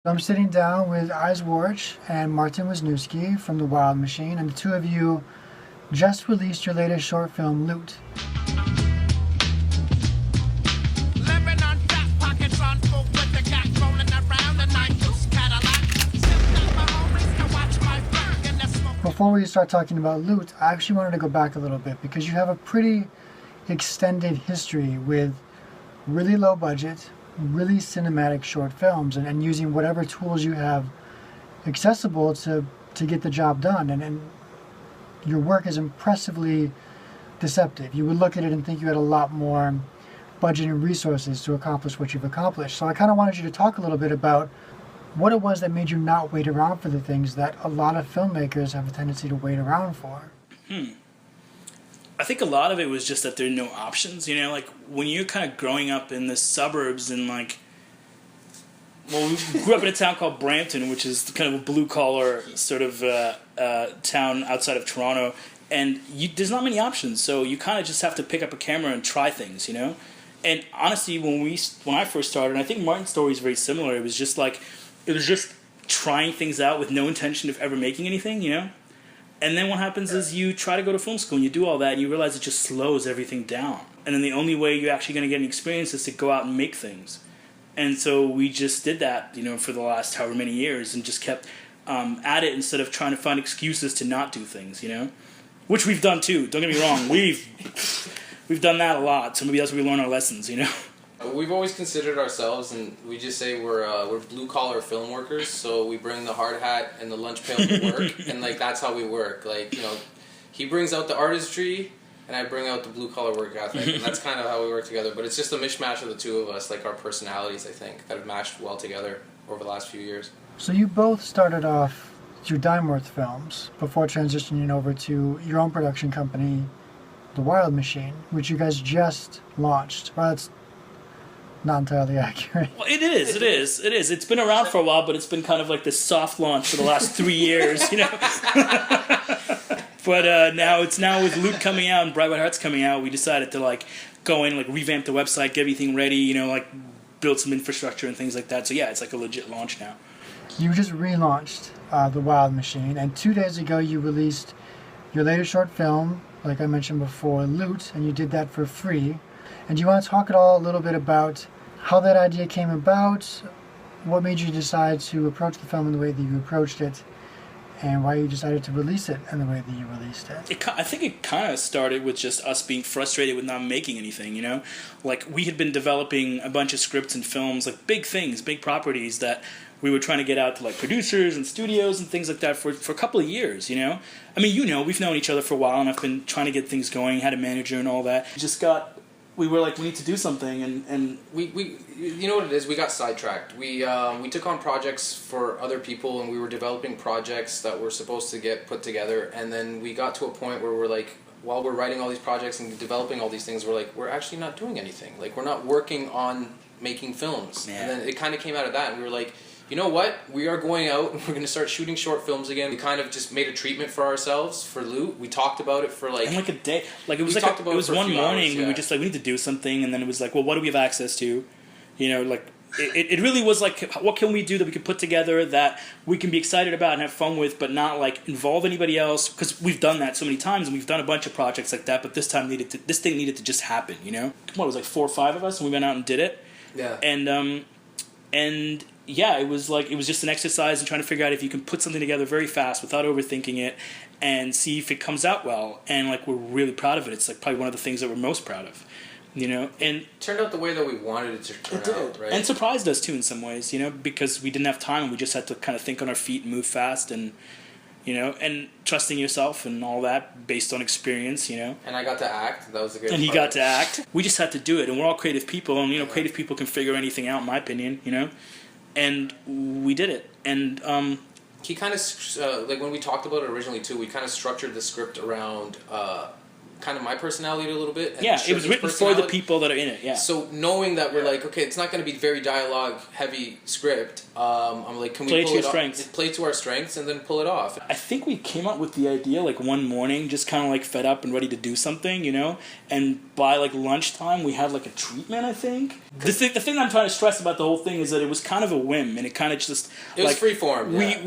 I'm sitting down with Waraich and Martin Wisniewski from The Wild Machine, and the two of you just released your latest short film, Loot. Before we start talking about Loot, I actually wanted to go back a little bit because you have a pretty extended history with really low budget, really cinematic short films and using whatever tools you have accessible to get the job done. And your work is impressively deceptive. You would look at it and think you had a lot more budget and resources to accomplish what you've accomplished. So I kind of wanted you to talk a little bit about what it was that made you not wait around for the things that a lot of filmmakers have a tendency to wait around for. I think a lot of it was just that there are no options, like when you're kind of growing up in the suburbs and we grew up in a town called Brampton, which is kind of a blue-collar sort of town outside of Toronto, and there's not many options, so you kind of just have to pick up a camera and try things, And honestly, when I first started, and I think Martin's story is very similar, it was just trying things out with no intention of ever making anything, And then what happens is you try to go to film school and you do all that and you realize it just slows everything down. And then the only way you're actually going to get an experience is to go out and make things. And so we just did that, for the last however many years and just kept at it instead of trying to find excuses to not do things, Which we've done too, don't get me wrong. We've done that a lot, so maybe that's where we learn our lessons, We've always considered ourselves, and we just say we're blue-collar film workers, so we bring the hard hat and the lunch pail to work, and that's how we work. He brings out the artistry, and I bring out the blue-collar work ethic, and that's kind of how we work together. But it's just a mishmash of the two of us, our personalities, I think, that have matched well together over the last few years. So you both started off through Dimeworth Films before transitioning over to your own production company, The Wild Machine, which you guys just launched. Well, that's not entirely accurate. Well, it is. It's been around for a while, but it's been kind of like this soft launch for the last 3 years, But now with Loot coming out and Bright White Hearts coming out, we decided to go in, revamp the website, get everything ready, build some infrastructure and things like that. So yeah, it's a legit launch now. You just relaunched The Wild Machine, and 2 days ago you released your latest short film, like I mentioned before, Loot, and you did that for free. And do you want to talk at all a little bit about how that idea came about, what made you decide to approach the film in the way that you approached it, and why you decided to release it in the way that you released it? I think it kind of started with just us being frustrated with not making anything, we had been developing a bunch of scripts and films, big things, big properties that we were trying to get out to producers and studios and things like that for a couple of years, I mean, we've known each other for a while, and I've been trying to get things going, had a manager and all that. We were we need to do something, and we you know what it is, we got sidetracked. We took on projects for other people, and we were developing projects that were supposed to get put together, and then we got to a point where we're while we're writing all these projects and developing all these things, we're actually not doing anything. We're not working on making films. Yeah. And then it kind of came out of that, and we were you know what? We are going out and we're going to start shooting short films again. We kind of just made a treatment for ourselves for Loot. We talked about it for and a day. It was one morning. We were just we need to do something, and then it was well, what do we have access to? It really was what can we do that we could put together that we can be excited about and have fun with, but not involve anybody else, because we've done that so many times and we've done a bunch of projects like that, but this thing needed to just happen, What, it was 4 or 5 of us, and we went out and did it. Yeah. And yeah, it was just an exercise in trying to figure out if you can put something together very fast without overthinking it and see if it comes out well. And we're really proud of it. It's probably one of the things that we're most proud of, and it turned out the way that we wanted it to turn out, right? And surprised us too in some ways, because we didn't have time and we just had to kind of think on our feet and move fast and and trusting yourself and all that based on experience, And I got to act. That was a good. And he got to act. We just had to do it, and we're all creative people, and creative people can figure anything out, in my opinion, And we did it, and he kind of when we talked about it originally too, we kind of structured the script around kind of my personality a little bit. And Yeah, it was written for the people that are in it. Yeah. So knowing that we're like, okay, it's not going to be very dialogue heavy script. I'm like, can we pull it off? Play to our strengths and then pull it off. I think we came up with the idea like one morning, just kind of like fed up and ready to do something, you know. And by like lunchtime, we had like a treatment. I think the thing I'm trying to stress about the whole thing is that it was kind of a whim, and it kind of just it was freeform. Yeah.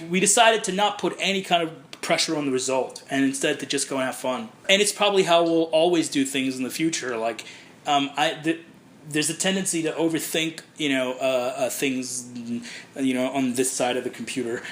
We decided to not put any kind of pressure on the result, and instead to just go and have fun. And it's probably how we'll always do things in the future. Like, there's a tendency to overthink, you know, things, you know, on this side of the computer.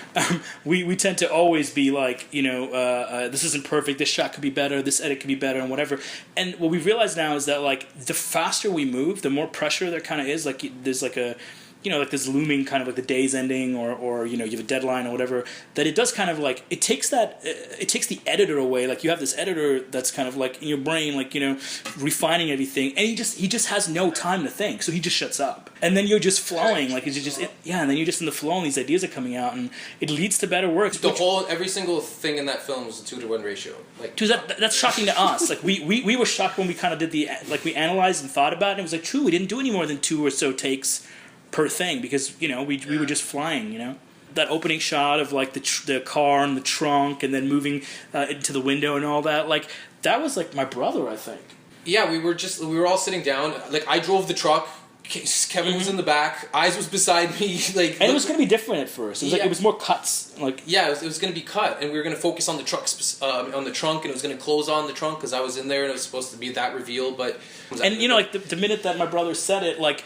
We tend to always be like, you know, this isn't perfect, this shot could be better, this edit could be better, and whatever. And what we've realized now is that, like, the faster we move, the more pressure there kind of is. Like, there's like a... you know, like this looming kind of like the day's ending, or you know, you have a deadline or whatever, that it does kind of like, it takes the editor away. Like, you have this editor that's kind of like in your brain, like, you know, refining everything, and he just has no time to think, so he just shuts up. And then you're just flowing, like, it's just, and then you're just in the flow, and these ideas are coming out, and it leads to better work. Every single thing in that film was a 2-to-1 ratio. Like, that's shocking to us. Like, we were shocked when we kind of did we analyzed and thought about it, and it was like, true, we didn't do any more than 2 or so takes per thing, because, you know, we were just flying, you know. That opening shot of like the car and the trunk, and then moving into the window and all that, like, that was like my brother, I think. Yeah, we were all sitting down. Like, I drove the truck. Kevin was in the back. Eyes was beside me. Like, and it was going to be different at first. It was like, it was more cuts. Like, yeah, it was going to be cut, and we were going to focus on the on the trunk, and it was going to close on the trunk because I was in there, and it was supposed to be that reveal. But and you know, like the minute that my brother said it, like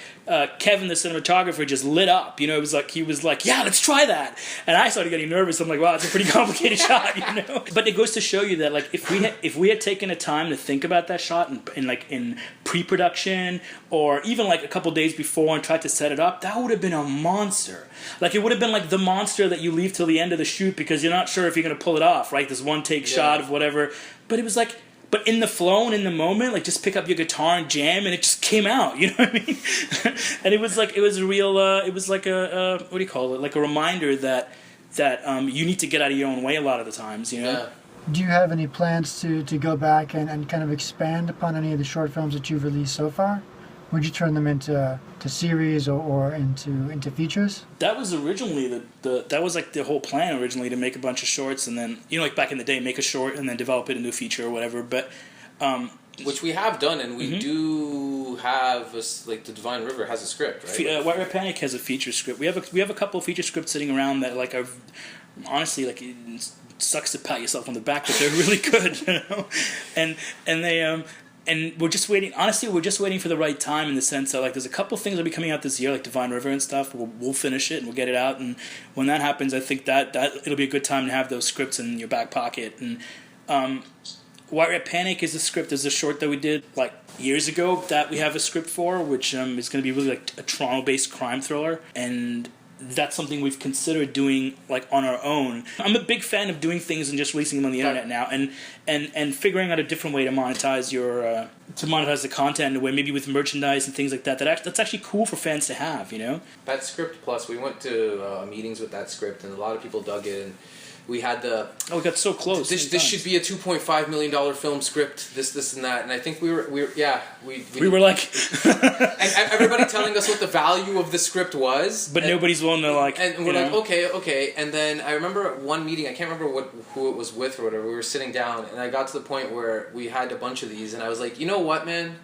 Kevin, the cinematographer, just lit up. You know, it was like he was like, "Yeah, let's try that," and I started getting nervous. I'm like, "Wow, it's a pretty complicated shot," you know. But it goes to show you that, like, if we had taken a time to think about that shot in pre-production, or even like a couple days before and tried to set it up, that would have been a monster. Like, it would have been like the monster that you leave till the end of the shoot because you're not sure if you're going to pull it off, right? This one take shot of whatever. But it was like, but in the flow and in the moment, like, just pick up your guitar and jam, and it just came out, you know what I mean? And it was like, it was a real, it was like a what do you call it? Like a reminder that you need to get out of your own way a lot of the times, you know? Yeah. Do you have any plans to go back and kind of expand upon any of the short films that you've released so far? Would you turn them into series or into features? That was originally that was like the whole plan originally, to make a bunch of shorts, and then, you know, like back in the day, make a short and then develop it into a feature or whatever. But which we have done, and we do have like the Divine River has a script, right? Waraich Panic has a feature script. We have a couple of feature scripts sitting around that, like, I've honestly, like, it sucks to pat yourself on the back, but they're really good, you know. And they and we're just waiting. Honestly, we're just waiting for the right time, in the sense that, like, there's a couple things that'll be coming out this year, like Divine River and stuff. We'll finish it and we'll get it out. And when that happens, I think that it'll be a good time to have those scripts in your back pocket. And Waraich Panic is a short that we did like years ago that we have a script for, which is going to be really like a Toronto-based crime thriller, and that's something we've considered doing, like, on our own. I'm a big fan of doing things and just releasing them on the internet now, and figuring out a different way to monetize the content in a way, maybe with merchandise and things like that. That's actually cool for fans to have, you know. That script plus, we went to meetings with that script, and a lot of people dug it. And we had we got so close. This should be a $2.5 million film script. This and that, and I think we were like, and everybody telling us what the value of the script was, but nobody's willing to, like. And we're like, okay. And then I remember one meeting. I can't remember who it was with or whatever. We were sitting down, and I got to the point where we had a bunch of these, and I was like, you know what, man.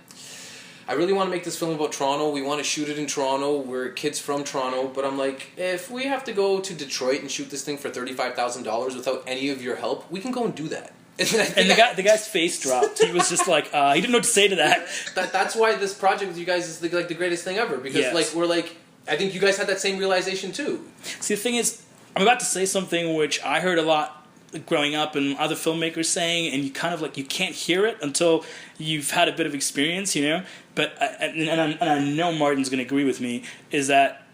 I really want to make this film about Toronto. We want to shoot it in Toronto. We're kids from Toronto. But I'm like, if we have to go to Detroit and shoot this thing for $35,000 without any of your help, we can go and do that. And the guy's face dropped. He was just like, he didn't know what to say to that. That's why this project with you guys is like the greatest thing ever. Because like we're like, I think you guys had that same realization too. See, the thing is, I'm about to say something which I heard a lot growing up and other filmmakers saying, and you kind of like, you can't hear it until you've had a bit of experience, you know. But I know Martin's going to agree with me, is that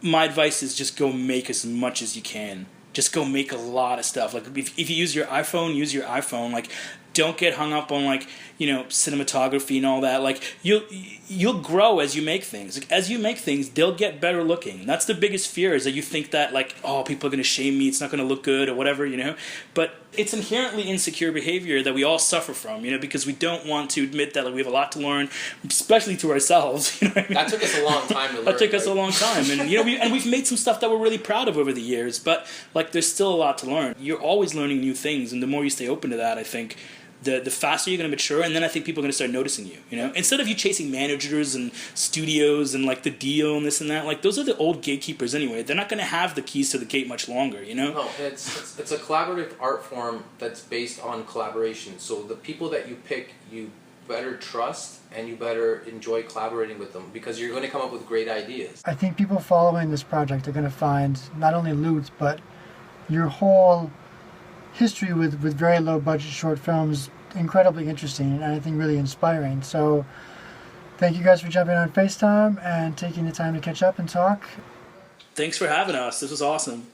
my advice is just go make as much as you can. Just go make a lot of stuff. Like, if you use your iPhone, use your iPhone. Like, don't get hung up on, like, cinematography and all that. Like you'll grow as you make things. Like, as you make things, they'll get better looking. That's the biggest fear, is that you think that like, oh, people are going to shame me, it's not going to look good or whatever, But it's inherently insecure behavior that we all suffer from, because we don't want to admit that, like, we have a lot to learn, especially to ourselves. That took us a long time to learn. That took us a long time, and we've made some stuff that we're really proud of over the years. But like, there's still a lot to learn. You're always learning new things, and the more you stay open to that, I think the faster you're going to mature, and then I think people are going to start noticing you. Instead of you chasing managers and studios and like the deal and this and that, like, those are the old gatekeepers anyway. They're not going to have the keys to the gate much longer. No, it's a collaborative art form that's based on collaboration. So the people that you pick, you better trust and you better enjoy collaborating with them, because you're going to come up with great ideas. I think people following this project are going to find not only Loot, but your whole history with very low budget short films incredibly interesting, and I think really inspiring. So thank you guys for jumping on FaceTime and taking the time to catch up and talk. Thanks for having us. This was awesome.